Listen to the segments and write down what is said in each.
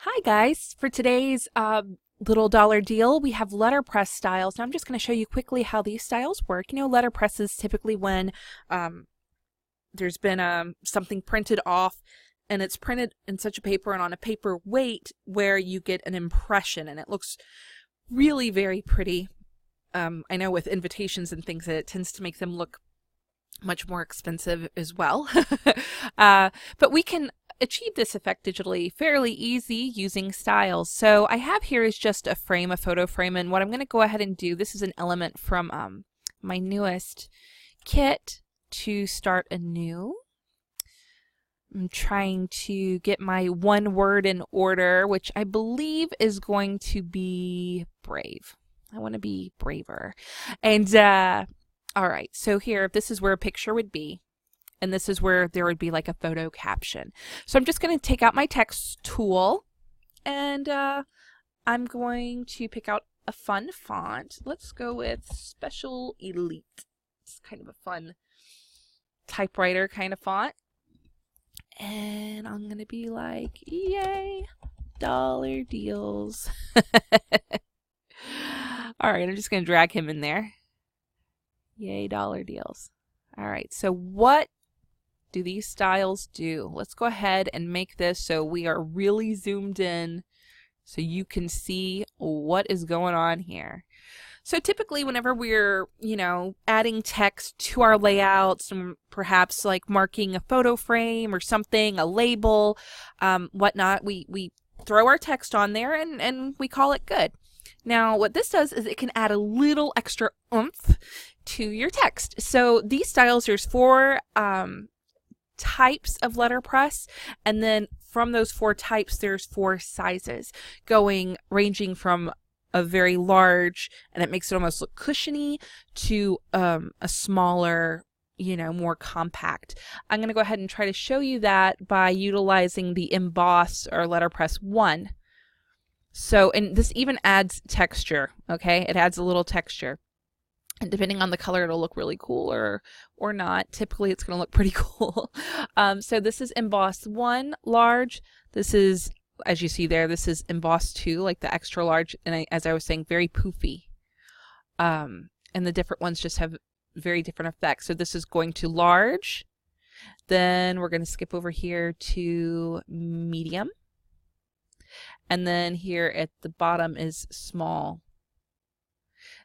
Hi guys, for today's little dollar deal, we have letterpress styles. Now I'm just going to show you quickly how these styles work. You know, letterpress is typically when um, there's been something printed off and it's printed in such a paper and on a paper weight where you get an impression and it looks really very pretty. I know with invitations and things it tends to make them look much more expensive as well. But we can achieve this effect digitally fairly easy using styles. So I have here is just a frame, a photo frame, and what I'm going to go ahead and do, this is an element from my newest kit to start anew. I'm trying to get my one word in order, which I believe is going to be brave. I want to be braver. And all right, so here, this is where a picture would be, and this is where there would be like a photo caption. So I'm just going to take out my text tool, and I'm going to pick out a fun font. Let's go with Special Elite. It's kind of a fun typewriter kind of font. And I'm going to be like, yay, dollar deals. All right, I'm just going to drag him in there. Yay, dollar deals. All right, so what do these styles do? Let's go ahead and make this so we are really zoomed in so you can see what is going on here. So typically whenever we're, adding text to our layouts and perhaps like marking a photo frame or something, a label, whatnot, we throw our text on there and we call it good. Now what this does is it can add a little extra oomph to your text. So these styles, there's four types of letterpress, and then from those four types there's four sizes ranging from a very large, and it makes it almost look cushiony, to a smaller, more compact. I'm going to go ahead and try to show you that by utilizing the Emboss or Letterpress 1. So, and this even adds texture, okay? It adds a little texture. And depending on the color, it'll look really cool or not. Typically, it's going to look pretty cool. So this is Emboss 1, large. This is, as you see there, this is Emboss 2, like the extra large. And as I was saying, very poofy. And the different ones just have very different effects. So this is going to large. Then we're going to skip over here to medium. And then here at the bottom is small.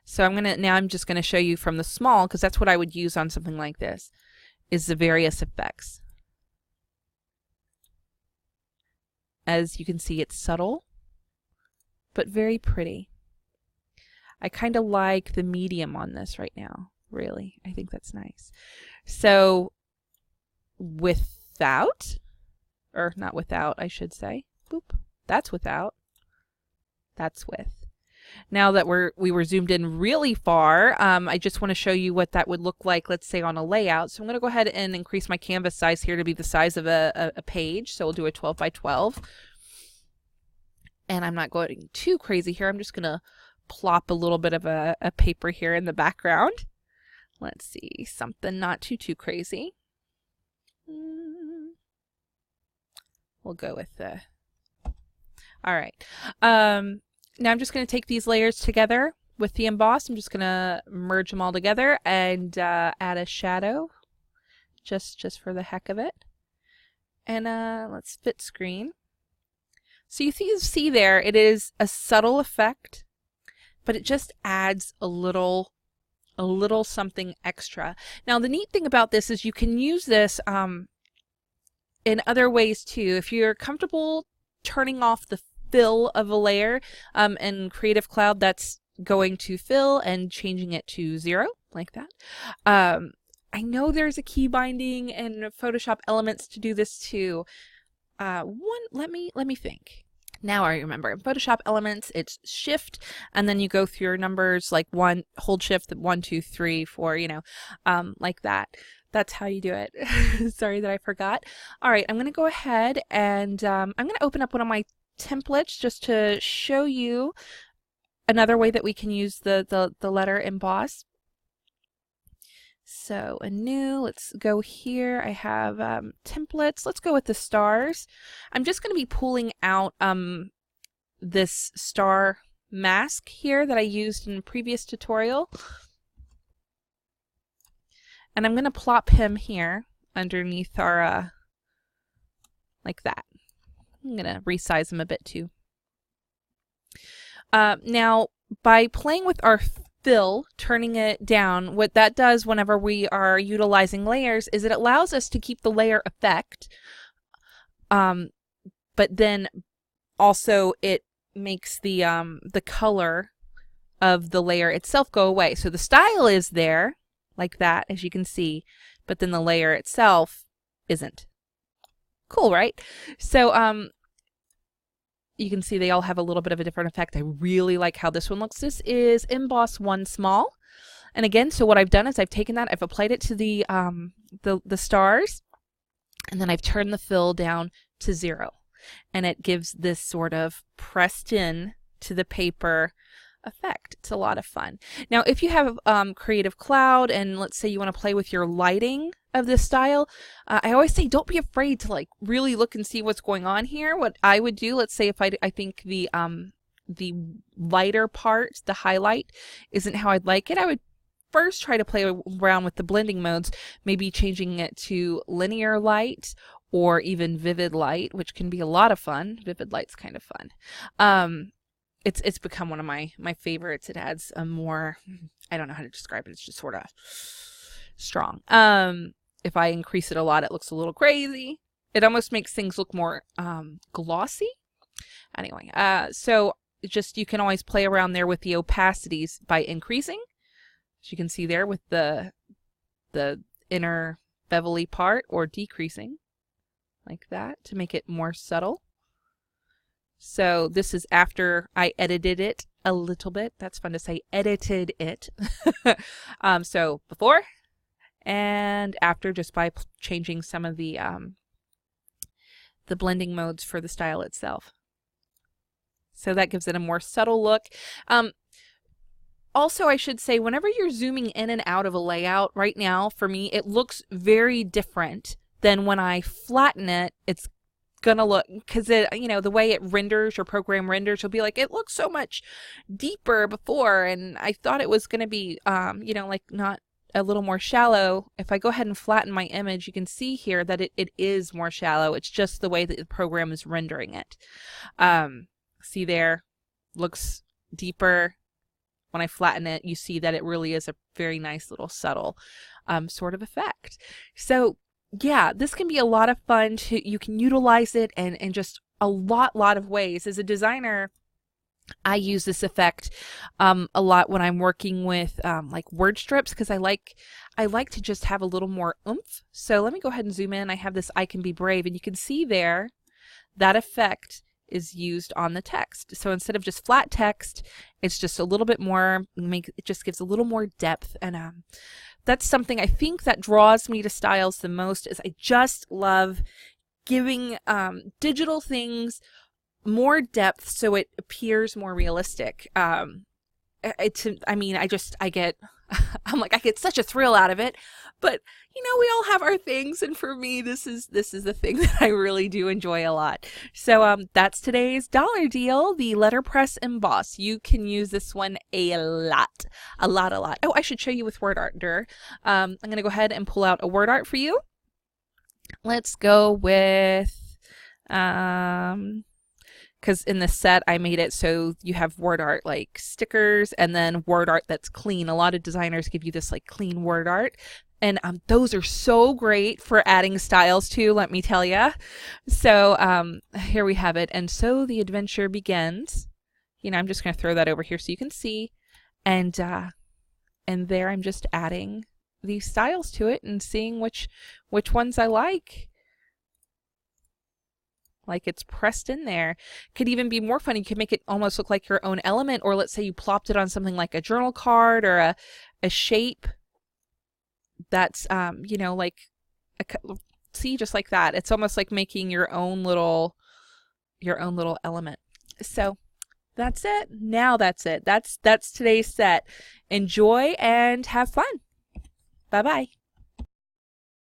So I'm just going to show you from the small, because that's what I would use on something like this, is the various effects. As you can see, it's subtle, but very pretty. I kind of like the medium on this right now, really. I think that's nice. So without, or not without, I should say. Boop. That's without. That's with. Now that we were zoomed in really far, I just want to show you what that would look like, let's say, on a layout. So I'm going to go ahead and increase my canvas size here to be the size of a page. So we'll do a 12 by 12. And I'm not going too crazy here. I'm just going to plop a little bit of a paper here in the background. Let's see, something not too crazy. We'll go with the... All right. Now I'm just going to take these layers together with the emboss. I'm just going to merge them all together and add a shadow just for the heck of it. And let's fit screen. So you see there, it is a subtle effect, but it just adds a little something extra. Now the neat thing about this is you can use this in other ways too. If you're comfortable turning off the fill of a layer, in Creative Cloud, that's going to fill and changing it to 0 like that. I know there's a key binding and Photoshop Elements to do this too. Let me think. Now I remember. In Photoshop Elements, it's Shift, and then you go through your numbers, like hold Shift, 1, 2, 3, 4, like that. That's how you do it. Sorry that I forgot. All right, I'm going to go ahead and I'm going to open up one of my templates just to show you another way that we can use the letter emboss. So a new, let's go here. I have templates. Let's go with the stars. I'm just going to be pulling out this star mask here that I used in a previous tutorial. And I'm going to plop him here underneath our, like that. I'm going to resize him a bit too. Now, by playing with our fill, turning it down, what that does whenever we are utilizing layers is it allows us to keep the layer effect, but then also it makes the color of the layer itself go away. So the style is there, like that, as you can see, but then the layer itself isn't. Cool, right? So you can see they all have a little bit of a different effect. I really like how this one looks. This is Emboss 1 Small. And again, so what I've done is I've taken that, I've applied it to the stars, and then I've turned the fill down to 0. And it gives this sort of pressed in to the paper effect. It's a lot of fun. Now, if you have Creative Cloud and let's say you want to play with your lighting of this style, I always say don't be afraid to like really look and see what's going on here. What I would do, let's say if I think the lighter part, the highlight, isn't how I'd like it, I would first try to play around with the blending modes, maybe changing it to linear light or even vivid light, which can be a lot of fun. Vivid light's kind of fun. It's become one of my favorites. It adds a more, I don't know how to describe it. It's just sort of strong. If I increase it a lot, it looks a little crazy. It almost makes things look more glossy. Anyway, so just you can always play around there with the opacities by increasing. As you can see there with the inner bevelly part, or decreasing like that to make it more subtle. So this is after I edited it a little bit. That's fun to say, edited it. So before and after, just by changing some of the blending modes for the style itself. So that gives it a more subtle look. Also, I should say, whenever you're zooming in and out of a layout, right now, for me, it looks very different than when I flatten it. It's gonna look, because it, you know, the way it renders, your program renders, you'll be like, it looks so much deeper before, and I thought it was gonna be, you know, like not a little more shallow. If I go ahead and flatten my image, you can see here that it is more shallow. It's just the way that the program is rendering it. See there, looks deeper. When I flatten it, you see that it really is a very nice little subtle sort of effect. So yeah, this can be a lot of fun. You can utilize it in just a lot of ways. As a designer, I use this effect a lot when I'm working with like word strips, because I like to just have a little more oomph. So let me go ahead and zoom in. I have this I Can Be Brave, and you can see there that effect is used on the text. So instead of just flat text, it's just a little bit more, it just gives a little more depth. And that's something I think that draws me to styles the most, is I just love giving digital things more depth so it appears more realistic. I get I get such a thrill out of it, but you know, we all have our things, and for me, this is the thing that I really do enjoy a lot. So that's today's dollar deal, the Letterpress Emboss. You can use this one a lot. Oh, I should show you with word art, I'm gonna go ahead and pull out a word art for you. Let's go with because in the set I made it so you have word art like stickers and then word art that's clean. A lot of designers give you this like clean word art, and those are so great for adding styles to, let me tell you. So here we have it. And so the adventure begins. You know, I'm just going to throw that over here so you can see, and there I'm just adding these styles to it and seeing which ones I like. Like it's pressed in there. Could even be more fun. You could make it almost look like your own element, or let's say you plopped it on something like a journal card or a shape that's you know, like see, just like that. It's almost like making your own little element. So that's it. Now that's it. That's today's set. Enjoy and have fun. Bye-bye.